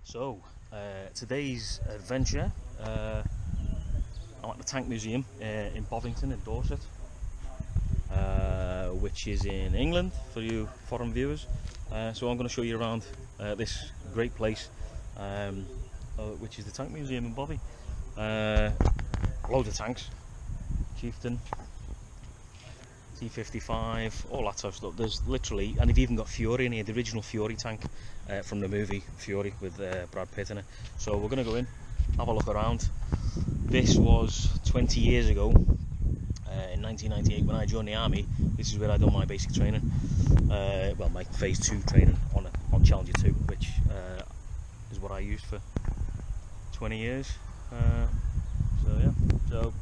So, today's adventure, I'm at the Tank Museum in Bovington in Dorset, which is in England for you foreign viewers. So I'm going to show you around this great place, which is the Tank Museum in Bovey. Loads of tanks, Chieftain, T-55, all that type of stuff. There's literally, and they've even got Fury in here, the original Fury tank from the movie Fury with Brad Pitt in it. So we're going to go in, have a look around. This was 20 years ago, in 1998 when I joined the army. This is where I done my basic training, well, my phase 2 training on Challenger 2, which is what I used for 20 years. So yeah, so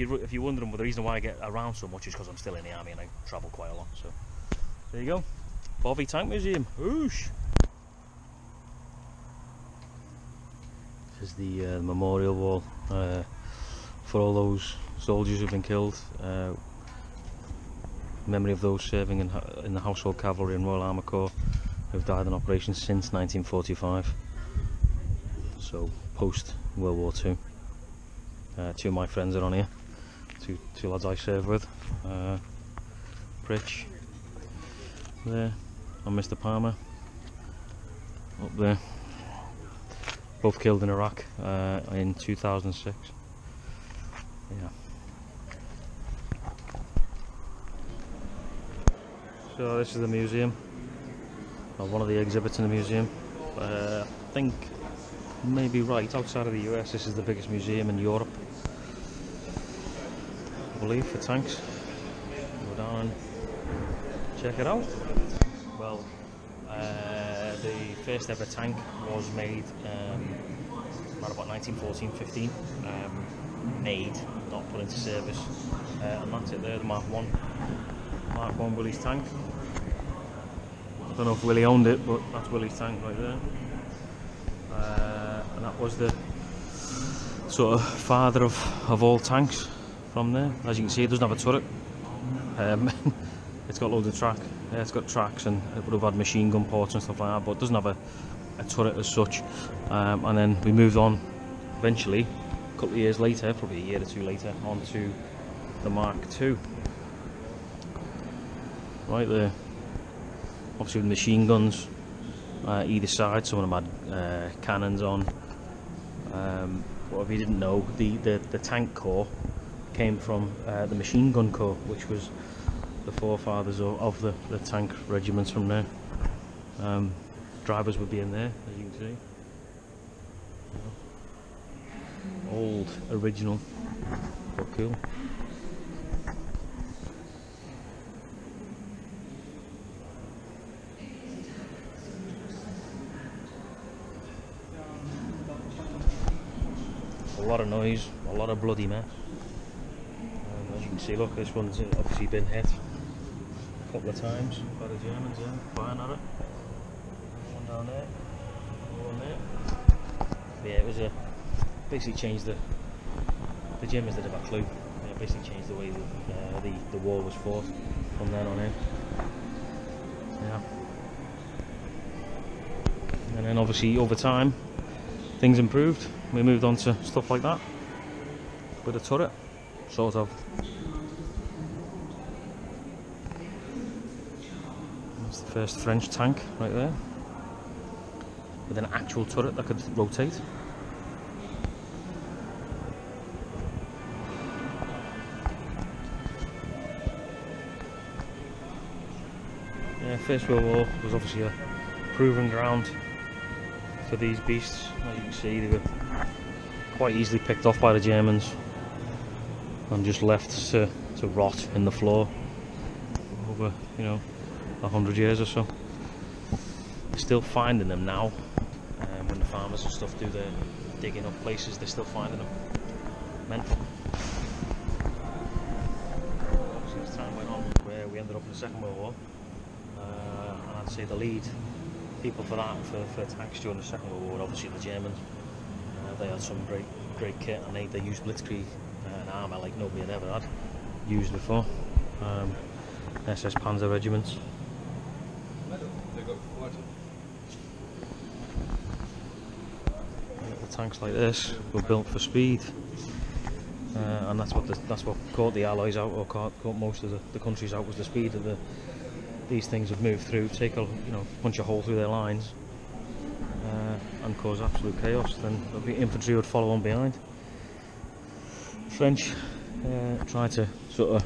if you're wondering, well, the reason why I get around so much is because I'm still in the army and I travel quite a lot. So there you go, Bovey Tank Museum. Oosh. This is the memorial wall for all those soldiers who've been killed. Memory of those serving in the Household Cavalry and Royal Armour Corps who've died in operations since 1945. So post World War II. Two of my friends are on here. Two lads I served with. Pritch there, and Mr. Palmer up there. Both killed in Iraq in 2006. Yeah. So this is the museum, or one of the exhibits in the museum. I think, maybe right outside of the US, this is the biggest museum in Europe, I believe, for tanks. Go down and check it out. Well, the first ever tank was made around about 1914-15, made, not put into service, and that's it there, the Mark 1 Willie's tank. I don't know if Willie owned it, but that's Willie's tank right there. And that was the sort of father of all tanks from there. As you can see, it doesn't have a turret. It's got loads of track. Yeah, it's got tracks, and it would have had machine gun ports and stuff like that, but it doesn't have a turret as such. And then we moved on eventually, a couple of years later, probably a year or two later, onto the Mark II. Right there. Obviously with machine guns either side. Some of them had cannons on. But if you didn't know, the tank corps came from the machine gun corps, which was the forefathers of the tank regiments from there. Drivers would be in there, as you can see. Old, original, but cool. A lot of noise, a lot of bloody mess. As you can see, look, this one's obviously been hit a couple of times by the Germans, firing at it. One down there, one there. But yeah, it was basically changed the Germans didn't have a clue. It basically changed the way the war was fought from then on in. Yeah. And then obviously over time, things improved. We moved on to stuff like that with a turret, sort of. That's the first French tank right there, with an actual turret that could rotate. Yeah, First World War was obviously a proving ground for these beasts. As you can see, they were quite easily picked off by the Germans and just left to rot in the floor over, 100 years or so. They're still finding them now. When the farmers and stuff do their digging up places, they're still finding them. Mental. Since time went on, where we ended up in the Second World War, and I'd say the lead people for that, for tanks during the Second World War, obviously the Germans. They had some great kit, and they used blitzkrieg and armour like nobody had ever had used before. SS Panzer regiments. tanks like this were built for speed, and that's what caught the Allies out, or caught most of the countries out, was the speed of these things would move through, take a punch a hole through their lines, and cause absolute chaos. Then the infantry would follow on behind. French tried to sort of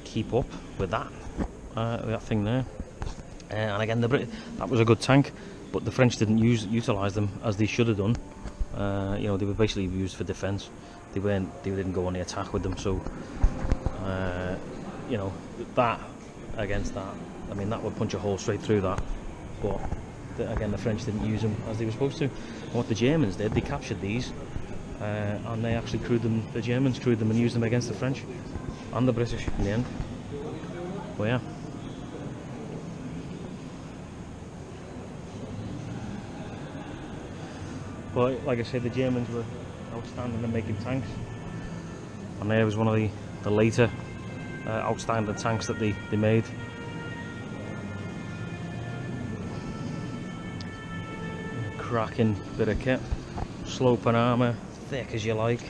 keep up with that thing there, and again that was a good tank, but the French didn't utilise them as they should have done. They were basically used for defence. They didn't go on the attack with them. So that against that, I mean, that would punch a hole straight through that. But again, the French didn't use them as they were supposed to. And what the Germans did, they captured these, and they actually crewed them. The Germans crewed them and used them against the French and the British in the end. But yeah. But like I said, the Germans were outstanding at making tanks, and there was one of the later outstanding tanks that they made. Cracking bit of kit, sloping armour, thick as you like.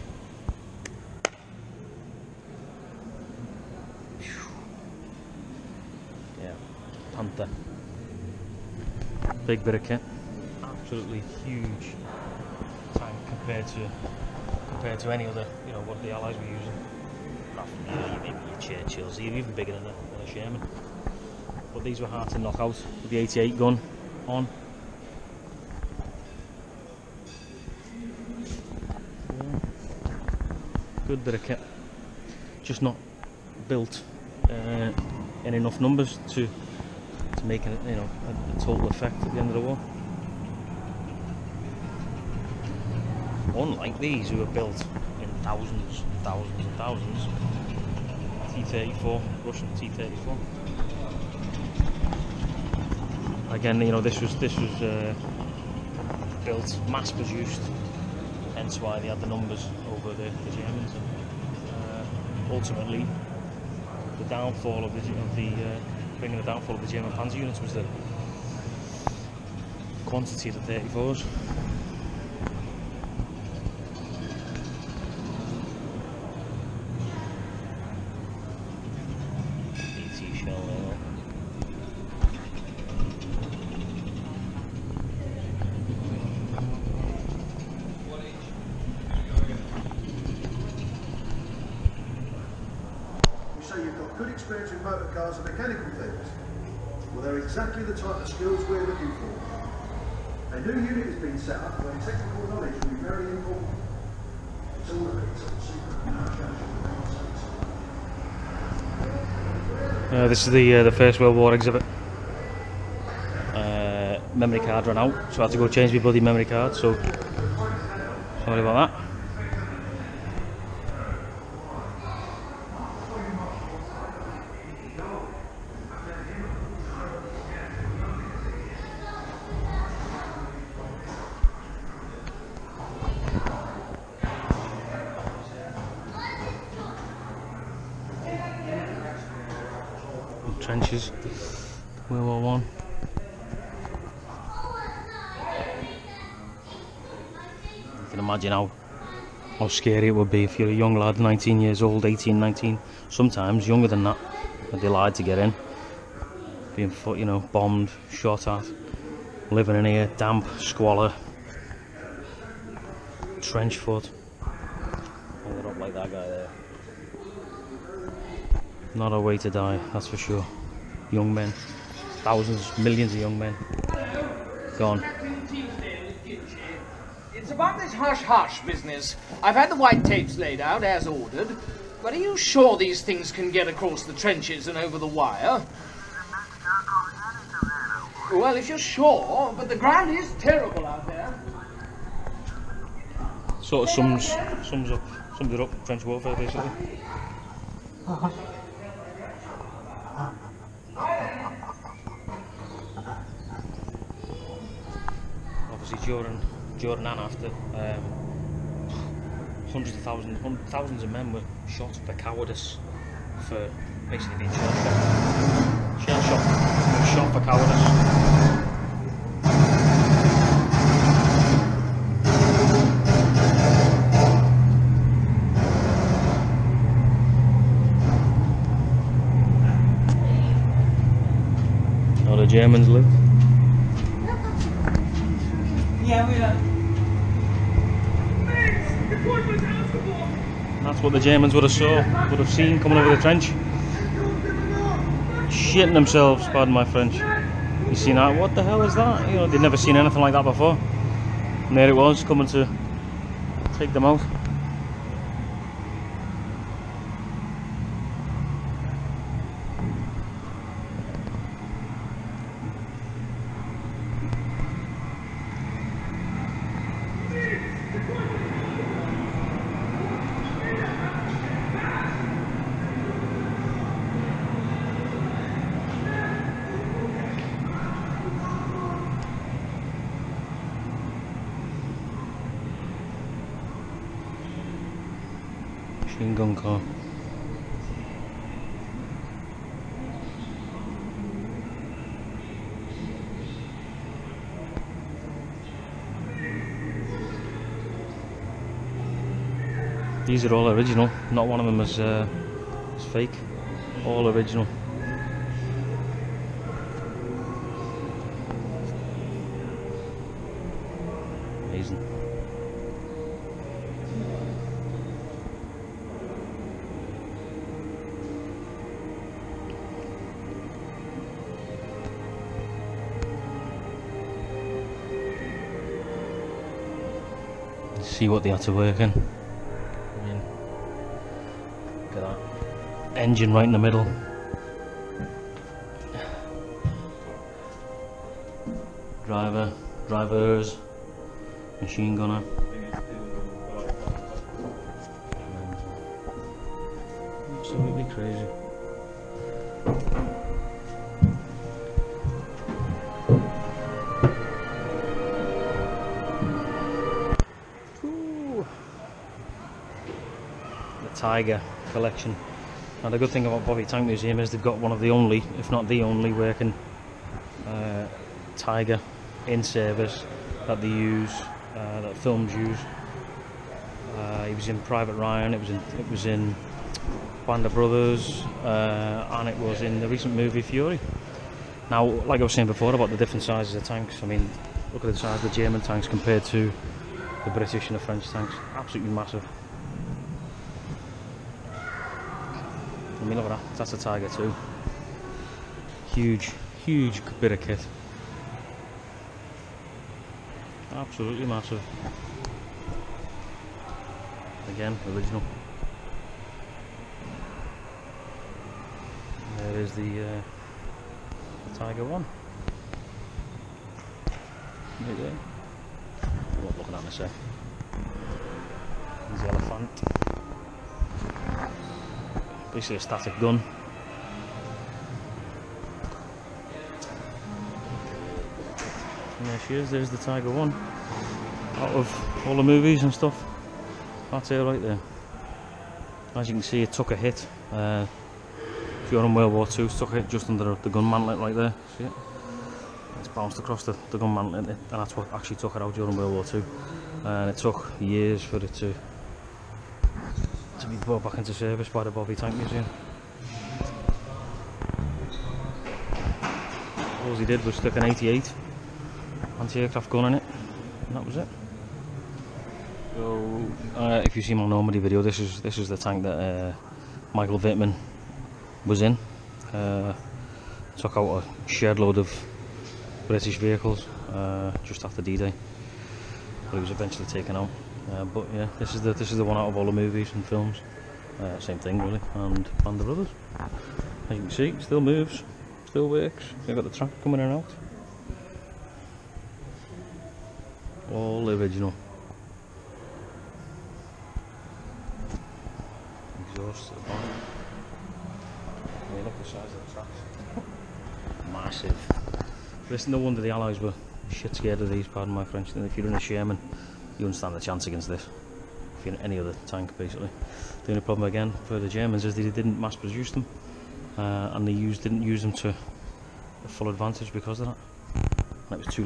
Yeah, Panther. Big bit of kit, absolutely huge tank compared to any other, what the Allies were using. Maybe your Churchills, even bigger than a Sherman. But these were hard to knock out with the 88 gun on. Yeah. Good bit of kit, just not built in enough numbers to make a total effect at the end of the war. Unlike these, who were built in thousands and thousands and thousands. T-34, Russian T-34. Again, this was built, mass-produced, hence why they had the numbers over the Germans. And ultimately, the downfall of bringing the downfall of the German Panzer units was the quantity of the 34s. You've got good experience with motor cars and mechanical things. Well, they're exactly the type of skills we're looking for. A new unit has been set up where technical knowledge will be very important. It's all a bit top secret. This is the First World War exhibit. Memory card ran out, so I had to go change my bloody memory card, so sorry about that. Trenches, World War One. You can imagine how scary it would be if you're a young lad, 19 years old, 18, 19, sometimes younger than that, and they lied to get in, being bombed, shot at, living in here, damp, squalor, trench foot. Hold it up like that guy there. Not a way to die, that's for sure. Young men, thousands, millions of young men gone. It's about this hush-hush business. I've had the white tapes laid out as ordered, but are you sure these things can get across the trenches and over the wire? Well, if you're sure, but the ground is terrible out there. Sort of sums it up, trench warfare basically. Obviously during and after, hundreds of thousands of men were shot for cowardice, for basically being shell shocked for cowardice. the Germans lived. Yeah, we are. That's what the Germans would have seen coming over the trench. Shitting themselves, pardon my French. You seen that? What the hell is that? You know, they'd never seen anything like that before. And there it was, coming to take them out. Machine gun car. These are all original, not one of them is fake, all original. Amazing. See what they had to work in. I mean, look at that. Engine right in the middle. Drivers, machine gunner. Absolutely crazy. Tiger collection. Now the good thing about Bovington Tank Museum is they've got one of the only, if not the only, working Tiger in service that they use, that films use. It was in Private Ryan, it was in Band of Brothers, and it was in the recent movie Fury. Now, like I was saying before about the different sizes of tanks, I mean, look at the size of the German tanks compared to the British and the French tanks. Absolutely massive. I mean, look at that, that's a Tiger too. Huge bit of kit. Absolutely massive. Again, original. There is the Tiger one. Right there. What looking at me, sir. There's the elephant. Basically a static gun. And there she is, there's the Tiger one. Out of all the movies and stuff, that's her right there. As you can see, it took a hit. If you're in World War II, it took a hit just under the gun mantlet right there. See it? It's bounced across the gun mantlet, and that's what actually took it out during World War II. And it took years for it to be brought back into service by the Bovington Tank Museum. All he did was stick an 88 anti-aircraft gun in it, and that was it. So, if you see my Normandy video, this is the tank that Michael Wittmann was in. Took out a shed load of British vehicles just after D-Day, but he was eventually taken out. But yeah, this is the one out of all the movies and films. Same thing really, and Band of Brothers. As you can see, still moves, still works. They've got the track coming in and out. All original. Exhaust to the bottom. I mean, look at the size of the tracks. Massive. Listen, no wonder the Allies were shit scared of these, pardon my French. And if you're in a Sherman, you wouldn't stand a chance against this. If you're in any other tank, basically. The only problem again for the Germans is they didn't mass produce them, and they didn't use them to a full advantage because of that. And it was too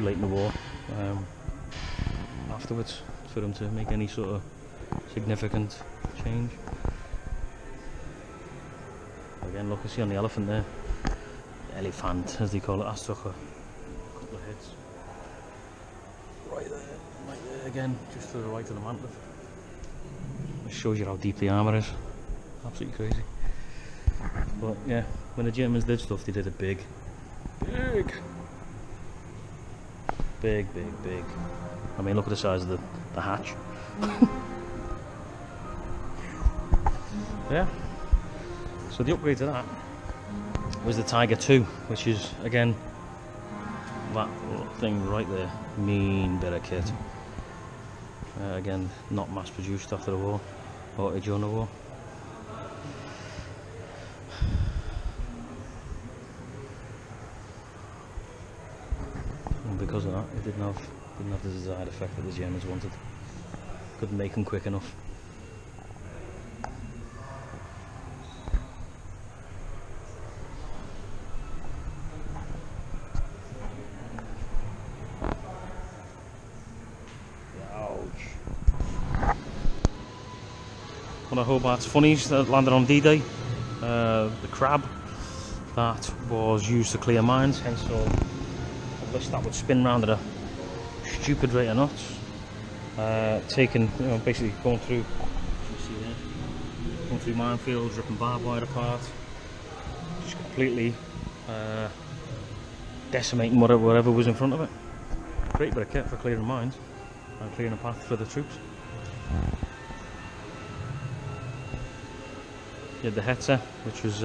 late in the war afterwards for them to make any sort of significant change. Again, look, you see on the elephant there, elephant, as they call it. That's took a couple of hits. Right there again, just to the right of the mantle. It shows you how deep the armour is. Absolutely crazy. But yeah, when the Germans did stuff, they did it big. Big. I mean, look at the size of the hatch. Yeah. So the upgrade to that was the Tiger II, which is, again, that little thing right there. Mean bit of kit. Again, not mass produced after the war, or during the war. And because of that, it didn't have the desired effect that the Germans wanted. Couldn't make them quick enough. One of Hobart's funnies that landed on D-Day, the crab that was used to clear mines, hence all a list that would spin round at a stupid rate of knots, taking, you know, basically going through, as you see there, going through minefields, ripping barbed wire apart, just completely decimating whatever was in front of it. Great bit of kit for clearing mines and clearing a path for the troops. You had the Hetzer, which was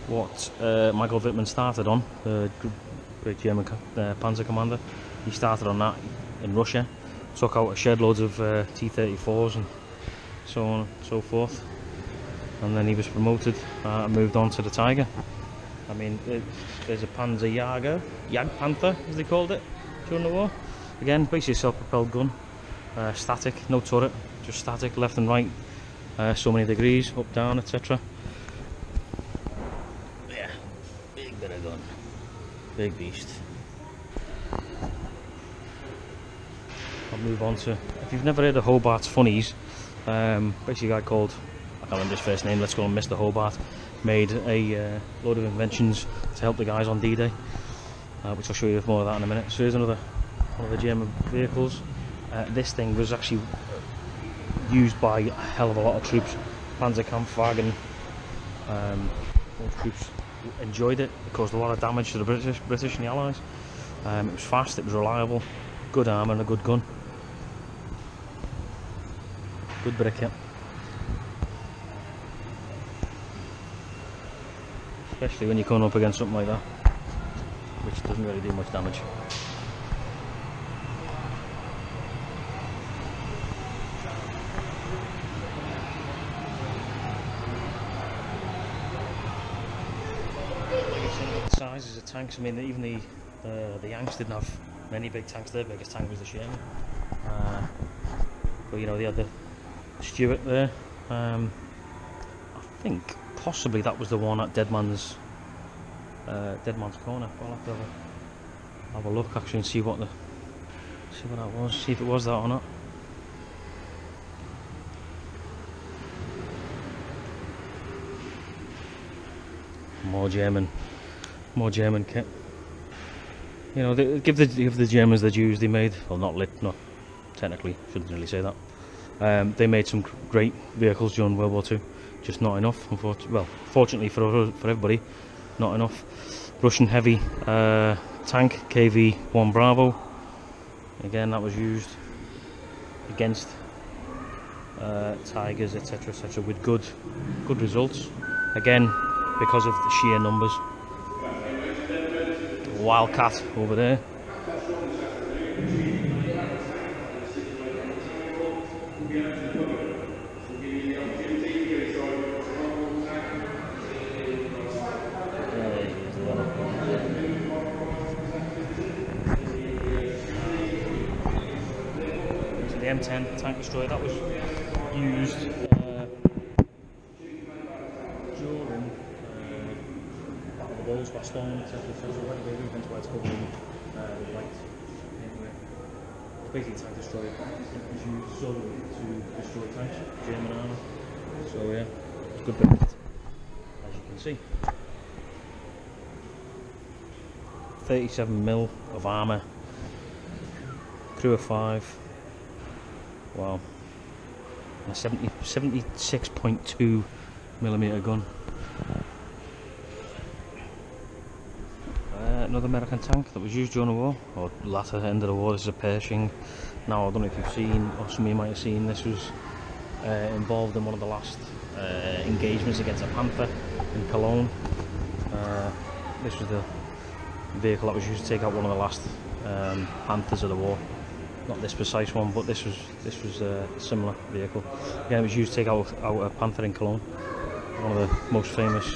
what Michael Wittmann started on, the great German Panzer commander. He started on that in Russia, took out a shed loads of T-34s and so on and so forth, and then he was promoted and moved on to the Tiger. I mean, there's a Panzer Panther, as they called it during the war. Again, basically a self-propelled gun, static, no turret, just static, left and right. So many degrees, up, down, etc. Yeah, big bit of gun, big beast. I'll move on to, if you've never heard of Hobart's funnies, basically a guy called, I can't remember his first name, let's call him Mr. Hobart, made a load of inventions to help the guys on D-Day, which I'll show you more of that in a minute. So here's another one of the German vehicles. This thing was actually used by a hell of a lot of troops. Panzerkampfwagen, most troops enjoyed it. It caused a lot of damage to the British and the Allies. It was fast, it was reliable, good armour and a good gun. Good bit of kit. Especially when you're coming up against something like that, which doesn't really do much damage. Sizes of tanks, I mean, even the Yanks didn't have many big tanks. Their biggest tank was the Sherman. But you know, they had the Stuart there. I think possibly that was the one at Deadman's Corner. I'll have to have a look actually and see what that was. See if it was that or not. More German kit. You know, they give the Germans the dues they made. Well, not technically, shouldn't really say that. They made some great vehicles during World War II, just not enough. Fortunately for everybody, not enough. Russian heavy tank KV-1 Bravo. Again, that was used against Tigers, etc., etc., with good results. Again, because of the sheer numbers. Wildcat over there. So the M10 tank destroyer, that was used during Walls, Bastogne, etc. When they moved into where it's called light. Anyway, basically tank destroyer. It was used solely to destroy tanks, German army. So yeah, it's a good bit, as you can see. 37 mil of armour, crew of 5. Wow. A 76.2 millimeter gun. Another American tank that was used during the war, or latter end of the war. This is a Pershing. Now, I don't know if you've seen, or some of you might have seen, this was involved in one of the last engagements against a Panther in Cologne. This was the vehicle that was used to take out one of the last Panthers of the war. Not this precise one, but this was a similar vehicle. Yeah, it was used to take out a Panther in Cologne. One of the most famous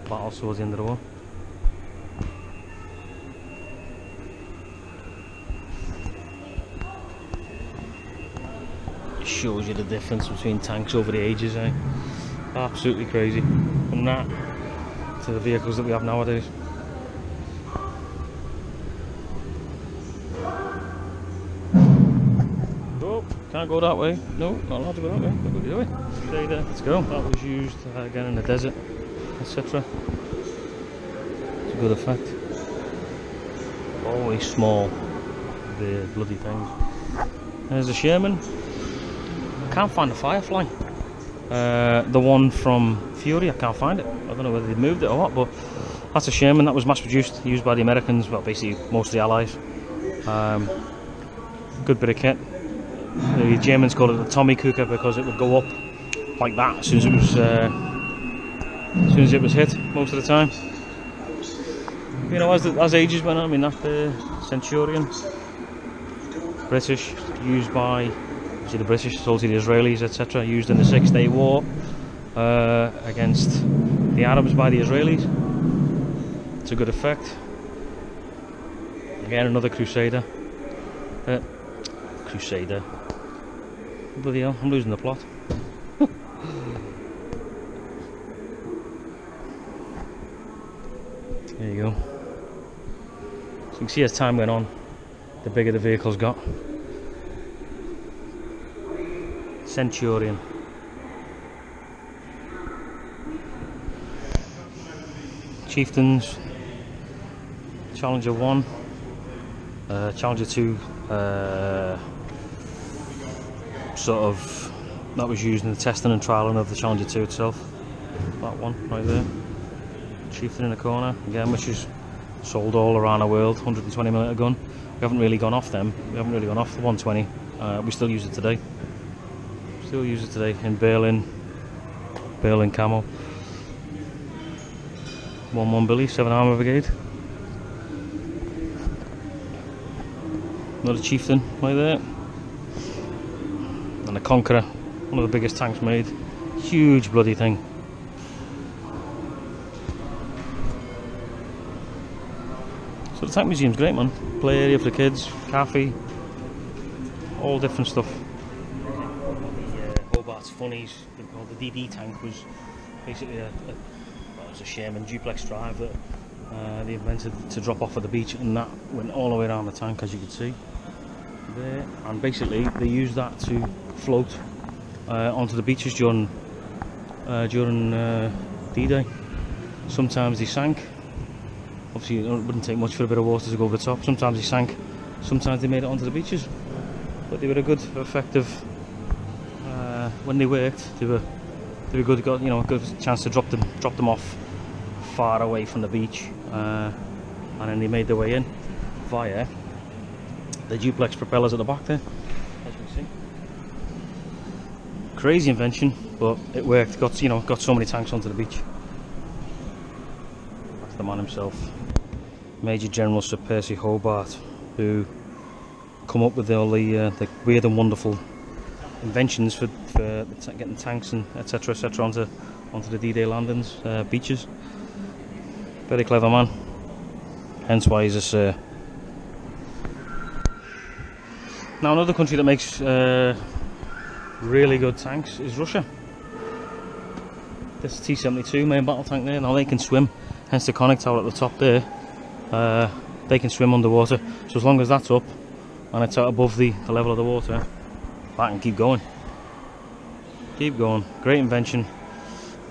battles towards the end of the war. It shows you the difference between tanks over the ages, eh? Absolutely crazy. From that to the vehicles that we have nowadays. Can't go that way. No, not allowed to go that way. Got to go the other way. Stay there. Let's go. That was used again in the desert, etc. It's a good effect. Always small, the bloody things. There's a Sherman. I can't find the Firefly. The one from Fury, I can't find it. I don't know whether they moved it or what, but that's a Sherman that was mass produced, used by the Americans, well, basically most of the Allies. Good bit of kit. The Germans called it the Tommy Cooker because it would go up like that as soon as it was hit most of the time. You know, as ages went on, I mean, that Centurion, British, used by the British, sold to the Israelis, etc. Used in the 6-Day War against the Arabs by the Israelis. It's a good effect. Again, another Crusader. Crusader. Bloody hell, I'm losing the plot. There you go. So you can see as time went on, the bigger the vehicles got. Centurion. Chieftains. Challenger 1. Challenger 2. Sort of, that was used in the testing and trialing of the Challenger 2 itself. That one right there. Chieftain in the corner again, which is sold all around the world. 120mm gun. We haven't really gone off them. We haven't really gone off the 120. We still use it today. Still use it today in Berlin camo. 1-1 Billy, 7 Armour Brigade. Another Chieftain right there. And the Conqueror, one of the biggest tanks made. Huge bloody thing. So the Tank Museum's great, man. Play area for the kids, cafe, all different stuff. The Hobart's funnies, the DD tank was basically it was a Sherman duplex drive that they invented to drop off at the beach, and that went all the way around the tank, as you can see there. And basically they used that to float onto the beaches during D-Day. Sometimes they sank. Obviously it wouldn't take much for a bit of water to go over the top. Sometimes they sank, sometimes they made it onto the beaches. But they were a good, effective, when they worked, they were good, got, you know, a good chance to drop them off far away from the beach, and then they made their way in via the duplex propellers at the back there, as you can see. Crazy invention, but it worked. Got so many tanks onto the beach. That's the man himself, Major General Sir Percy Hobart, who come up with all the weird and wonderful inventions for getting tanks and etc onto the D-Day landings, beaches. Very clever man. Hence why he's a Sir. Now another country that makes really good tanks is Russia. This is T-72 main battle tank there. Now they can swim, hence the conning tower at the top there. They can swim underwater, so as long as that's up and it's out above the level of the water, that can keep going. Keep going. Great invention.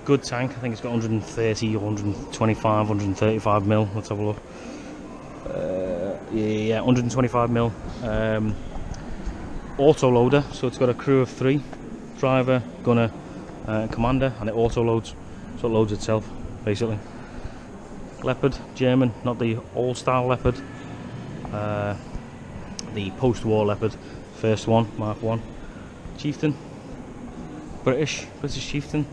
Good tank. I think it's got 130, 125, 135 mil. Let's have a look. Yeah, 125mm auto loader, so it's got a crew of 3, driver, gunner, commander, and it auto loads, so it loads itself basically. Leopard, German, not the old style Leopard, the post-war Leopard, first one, Mark 1. Chieftain, British Chieftain.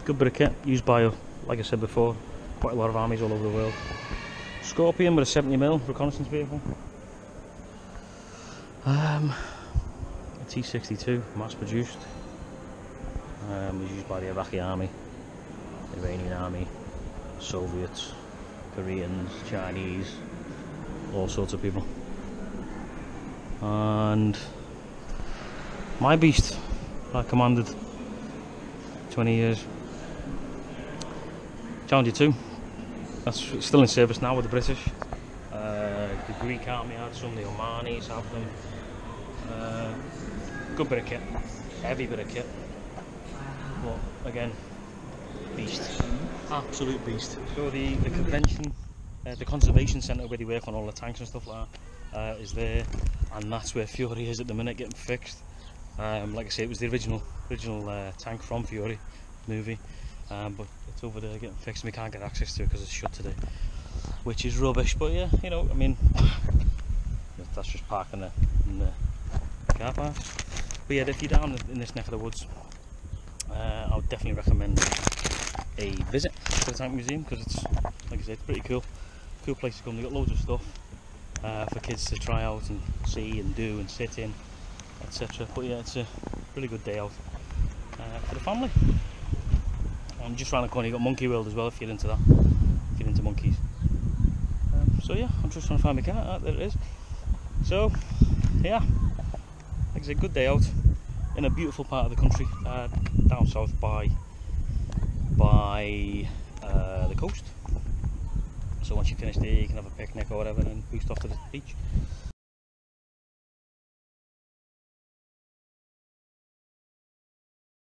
Good bit of kit, used by, like I said before, quite a lot of armies all over the world. Scorpion with a 70mm reconnaissance vehicle. A T-62, mass produced. Was used by the Iraqi army, Iranian army, Soviets, Koreans, Chinese, all sorts of people. And my beast, I commanded 20 years. Challenger 2, that's still in service now with the British. The Greek army had some, the Omanis have them. Good bit of kit, heavy bit of kit. But again, beast, absolute beast. So the convention, the conservation centre where they work on all the tanks and stuff like that, is there, and that's where Fury is at the minute, getting fixed. Like I say, it was the original tank from Fury movie, but it's over there getting fixed, and we can't get access to it because it's shut today, which is rubbish. But yeah, you know, I mean, that's just parking in the car park. But yeah, if you're down in this neck of the woods, I would definitely recommend a visit to the Tank Museum, because it's, like I say, it's pretty cool place to come. They've got loads of stuff for kids to try out and see and do and sit in, etc. But yeah, it's a really good day out for the family. And just round the corner you've got Monkey World as well, if you're into that, if you're into monkeys. So yeah, I'm just trying to find my car. There it is. So yeah, like I said, good day out in a beautiful part of the country, down south by the coast. So once you finish there, you can have a picnic or whatever and boost off to the beach.